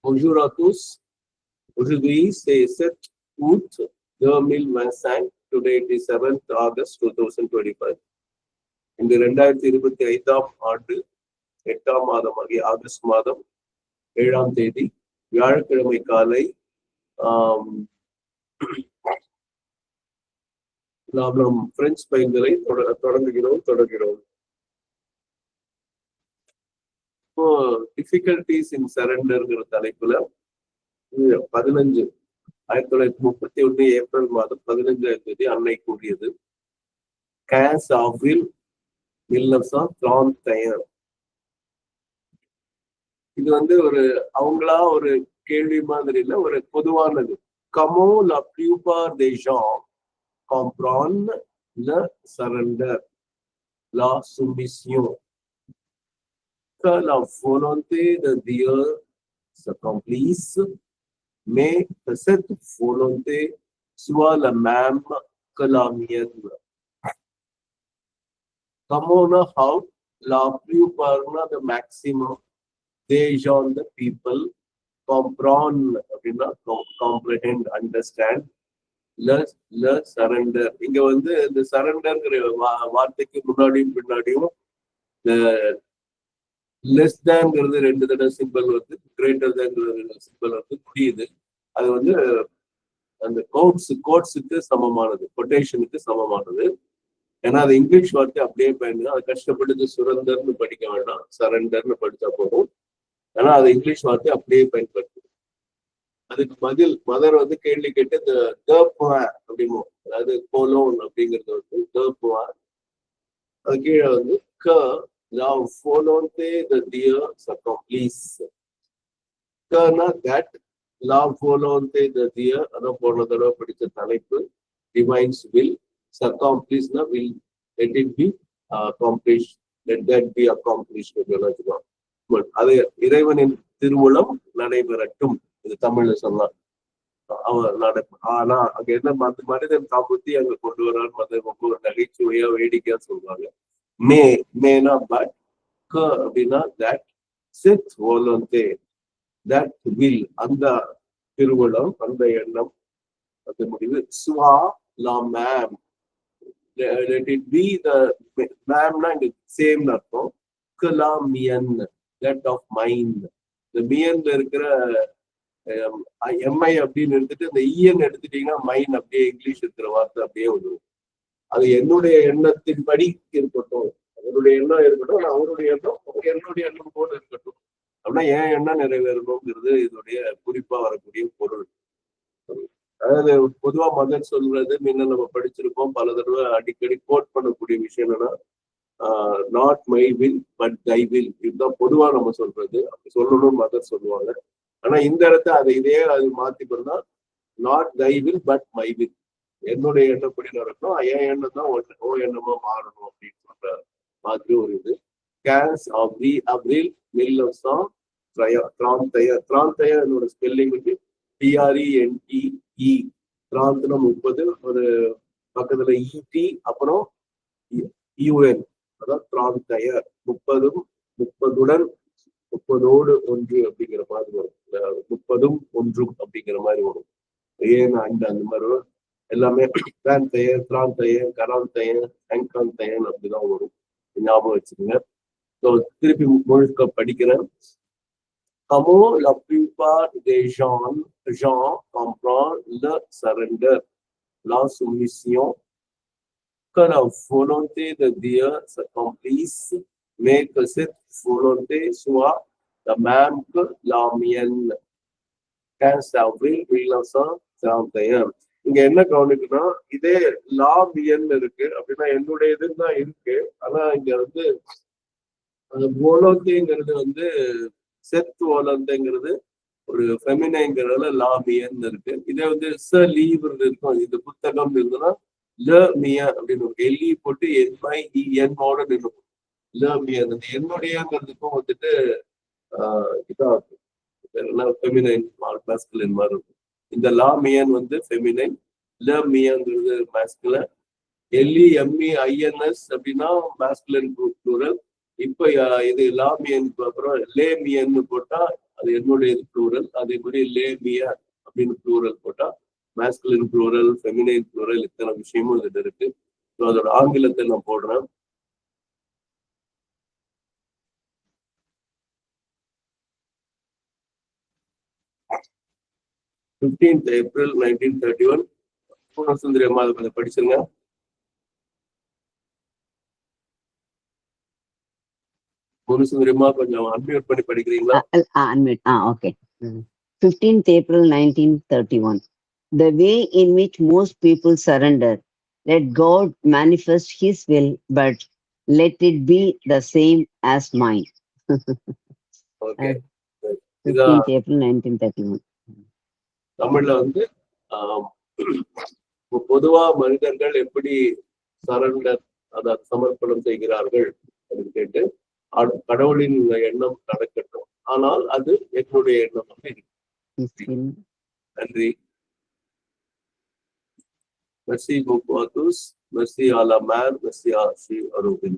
Bonjour à tous. Aujourd'hui, c'est 7 août 2025. Today it is 7th August 2025. இந்த 2025 ஆண்டு 8ஆம் மாதமாகிய August மாதம் 7ஆம் தேதி வியாழக்கிழமை காலை நாம் பிரெஞ்சு பயிர்களை தொடர்கிறோம். இப்போ டிஃபிகல்டிஸ் இன் சரண்டர்ங்கிற தலைப்புல 1931 ஏப்ரல் மாதம் 15ஆம் தேதி அன்னை கூறியது. கேஸ் ஆவில் மில்லர்ஸா பிராந்தயர். இது ஒரு அவங்களா ஒரு கேள்வி மாதிரி இல்ல, ஒரு பொதுவானது. கமோ லா பியூபார் தே gens comprennent le surrender, la soumission, que la volonté de Dieu s'accomplisse, mais que cette volonté soit la même que la mienne. Comment how la plupart the maximum des gens, the people comprend, comprehend, understand le surrender. இங்க இந்த சரண்டர்ங்கிற வார்த்தைக்கு முன்னாடியும் பின்னாடியும் less தேன்ங்கிறது 2 தடவை simple வருது, greater தேன்ங்கிறது simple வருது, புரியுது. அது அந்த கோட்ஸுக்கு சமமானது, கொட்டேஷனுக்கு சமமானது. ஏன்னா அது இங்கிலீஷ் வார்த்தை அப்படியே பயன்படுது. அது கஷ்டப்பட்டு சுரண்டர்னு படிக்க வேண்டாம், சரண்டர்னு படிச்சா போதும். ஏன்னா அது இங்கிலீஷ் வார்த்தை அப்படியே பயன்படுத்துது. அதுக்கு மதர் கேள்வி கேட்டு இந்த அப்படிமோ, அதாவது கோலோன் அப்படிங்கிறது அது கீழே க la volonté de Dieu s'accomplisse. Kana that la volonté de Dieu, அதான் போன தடவை படிச்ச தலைப்பு, divine's will, s'accomplish na will, let it be accomplished, let that be accomplished. அது இறைவனின் திருவுளம் நடைபெறட்டும், இது தமிழ்ல சொல்லலாம். ஆனா அங்க என்ன மனிதன் காப்புத்தி அங்க கொண்டு வரான்னு ரொம்ப நகைச்சுவையா வேடிக்கையா சொல்றாங்க. மேனா பட் க அப்படின்னா தட் செட் வோலந்தே, தட் வில், அந்த திருவுளம், அந்த எண்ணம், அது முடிவு. ஸ்வா லா மேம், let it be the மேம்னா இங்க சேம் அர்த்தம். கலா மியன், that of mind. இந்த மியன்ல இருக்கிற எம்ஐ அப்படின்னு எடுத்துட்டு இந்த இஎன் எடுத்துட்டீங்கன்னா மைன் அப்படியே இங்கிலீஷ் இருக்கிற வார்த்தை அப்படியே வரும். அது என்னுடைய எண்ணத்தின்படி இருக்கட்டும், அவருடைய எண்ணம் இருக்கட்டும், அவருடைய எண்ணம் என்னுடைய எண்ணம் போல இருக்கட்டும் அப்படின்னா என் எண்ணம் நிறைவேறணுங்கிறது இதோடைய குறிப்பா வரக்கூடிய பொருள். அதாவது பொதுவா மதர் சொல்றது முன்ன நம்ம படிச்சிருக்கோம், பல தடவை அடிக்கடி கோட் பண்ணக்கூடிய விஷயம் என்னன்னா, not my will but Thai will. இதுதான் பொதுவா நம்ம சொல்றது, அப்படி சொல்லணும் மதர் சொல்லுவாங்க. ஆனா இந்த இடத்த அது மாத்தி பண்ணா not Thai will but my will, என்னுடைய எண்ணப்படி நடக்கணும், என் எண்ணம் தான் ஓ எண்ணமா மாறணும் அப்படின்னு சொல்ற மாதிரி ஒரு இது. கேஸ் அப்ரில் மில்லர்ஸா திராந்தய என்னோட ஸ்பெல்லிங் TRENTE. திராந்தன 30, ஒரு பக்கத்துல ET, அப்புறம் UN, அதான் திராந்தய. 30 30ஓடு 1 அப்படிங்கிற மாதிரி வரும், 30ம் 1 அப்படிங்கிற மாதிரி வரும். ஏன் அந்த மாதிரி வரும், எல்லாமே திராந்தயன், கராந்தயன், சங்காந்தயன் அப்படிதான் வரும், ஞாபகம் வச்சுக்கோங்க. திருப்பி முழுக்க படிக்கிறேன். Comment la plupart des gens comprennent le surrender, la soumission, que la volonté de Dieu s'accomplisse, mais que cette volonté soit la même que la mienne. 15 avril 1931. இங்க என்ன கவனிக்குன்னா, இதே லா மியன் இருக்கு அப்படின்னா என்னுடைய இதுதான் இருக்கு. ஆனா இங்க வோலோந்தேங்கிறது செத் வோலந்தேங்கிறது ஒரு ஃபெமினைங்கிறதுல லா மியன் இருக்கு. இதே ச லீவ் இருக்கும், இது புத்தகம் இருந்ததுன்னா ல மிய அப்படின்னு ஒரு எல்இ போட்டு என்மோட இருக்கும். ல மியன் என்னுடையங்கிறதுக்கும் இதா இருக்கும், ஃபெமினைன் மாஸ்குலின் மாதிரி இருக்கும். இந்த லா மியன் ஃபெமினைன், ல மியங்கிறது மாஸ்குலின், LEMEINS அப்படின்னா மாஸ்குலின் ப்ளூரல். இப்ப இது லா மியன் அப்புறம் லே மியன்னு போட்டா அது என்னுடைய ப்ளூரல். அதே மாதிரி லேமியா அப்படின்னு ப்ளூரல் போட்டா மேஸ்குலின் ப்ளூரல், ஃபெமினைன் ப்ளூரல், இத்தனை விஷயமும் இதுல இருக்கு. ஸோ அதோட ஆங்கிலத்தை நான் போடுறேன். April 1931. பூர்ணசுந்தரி அம்மா அதை கொஞ்சம் படிச்சுங்க. பூர்ணசுந்தரி அம்மா கொஞ்சம் அன்மியூட் பண்ணி படிக்கிறீங்களா? Okay. 15th April 1931. The way in which most people surrender. Let God manifest His will, but let it be the same as mine. Okay. 15th April 1931. தமிழ்ல வந்து பொதுவா மனிதர்கள் எப்படி சரண்டர், அதாவது சமர்ப்பணம் செய்கிறார்கள் அப்படின்னு கேட்டு, கடவுளின் எண்ணம் நடக்கட்டும், ஆனால் அது என்னுடைய எண்ணமாக இருக்கு. நன்றி. Merci beaucoup à tous. Merci à la mère, merci à Arubin.